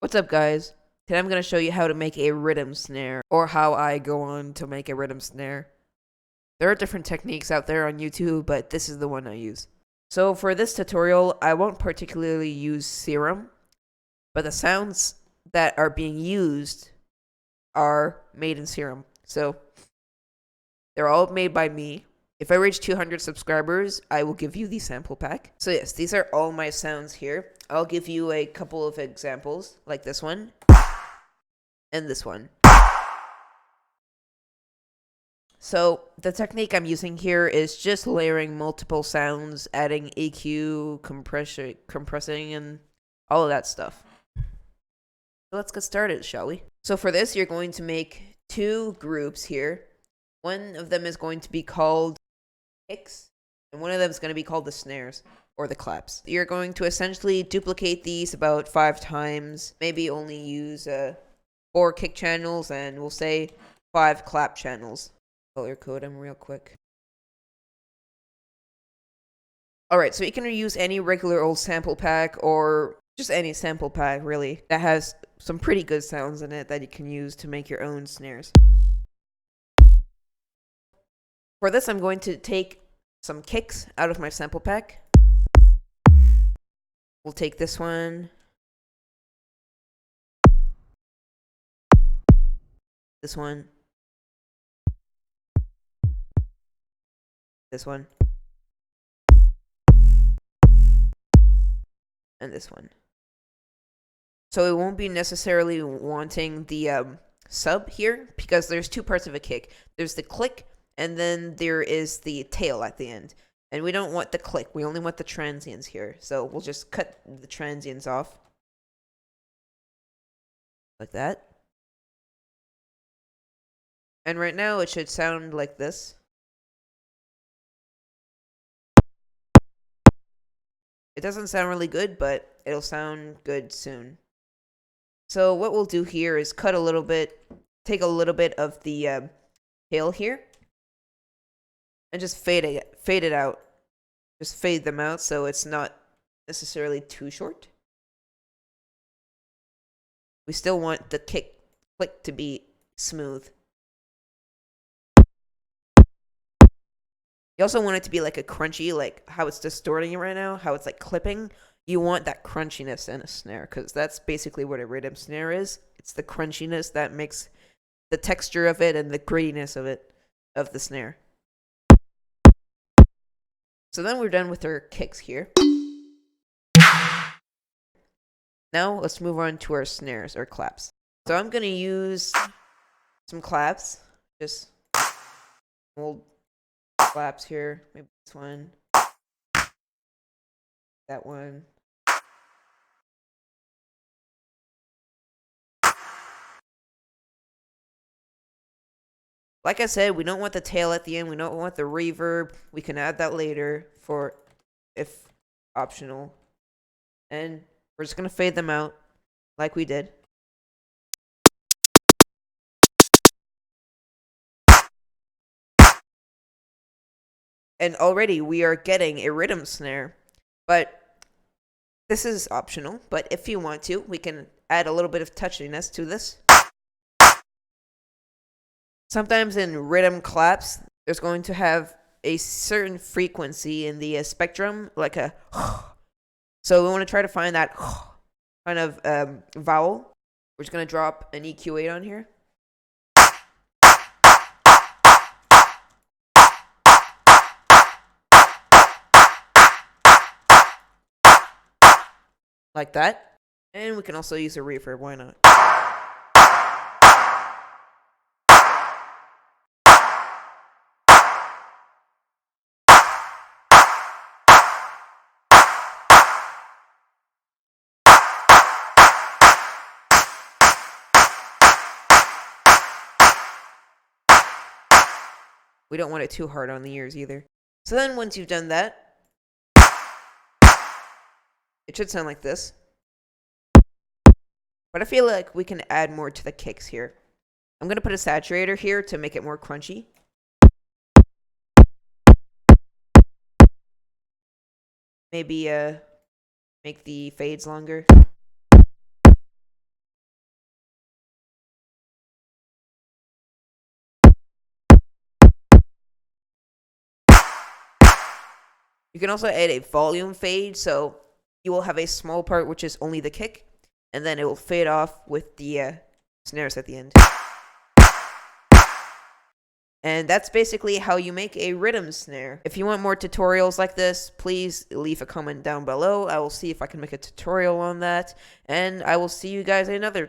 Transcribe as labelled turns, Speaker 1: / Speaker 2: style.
Speaker 1: What's up, guys? Today I'm going to show you how to make a riddim snare, or how I go on to make a riddim snare. There are different techniques out there on YouTube, but this is the one I use. So for this tutorial, I won't particularly use Serum, but the sounds that are being used are made in Serum. So they're all made by me. If I reach 200 subscribers, I will give you the sample pack. So yes, these are all my sounds here. I'll give you a couple of examples, like this one, and this one. So the technique I'm using here is just layering multiple sounds, adding EQ, compressing, and all of that stuff. So let's get started, shall we? So for this, you're going to make two groups here. One of them is going to be called kicks, and one of them is going to be called the snares, or the claps. You're going to essentially duplicate these about 5 times, maybe only use 4 kick channels, and we'll say 5 clap channels. Color code them real quick. Alright, so you can use any regular old sample pack, or just any sample pack, really, that has some pretty good sounds in it that you can use to make your own snares. For this, I'm going to take some kicks out of my sample pack. We'll take this one, this one, this one, and this one. So it won't be necessarily wanting the sub here, because there's 2 parts of a kick. There's the click, and then there is the tail at the end. And we don't want the click, we only want the transients here. So we'll just cut the transients off. Like that. And right now it should sound like this. It doesn't sound really good, but it'll sound good soon. So what we'll do here is cut a little bit, take a little bit of the tail here, and just fade it out. Just fade them out so it's not necessarily too short. We still want the click to be smooth. You also want it to be like a crunchy, like how it's distorting it right now, how it's like clipping. You want that crunchiness in a snare, because that's basically what a riddim snare is. It's the crunchiness that makes the texture of it and the grittiness of it, of the snare. So then we're done with our kicks here. Now let's move on to our snares, or claps. So I'm going to use some claps, just old claps here. Maybe this one, that one. Like I said, we don't want the tail at the end. We don't want the reverb. We can add that later if optional. And we're just going to fade them out like we did. And already we are getting a riddim snare. But this is optional. But if you want to, we can add a little bit of touchiness to this. Sometimes in riddim claps, there's going to have a certain frequency in the spectrum, like a so we want to try to find that kind of vowel. We're just going to drop an EQ8 on here. Like that. And we can also use a reverb, why not? We don't want it too hard on the ears either. So then once you've done that, it should sound like this. But I feel like we can add more to the kicks here. I'm going to put a saturator here to make it more crunchy. Maybe make the fades longer. You can also add a volume fade, so you will have a small part which is only the kick, and then it will fade off with the snares at the end. And that's basically how you make a Riddim Snare. If you want more tutorials like this, please leave a comment down below. I will see if I can make a tutorial on that, and I will see you guys in another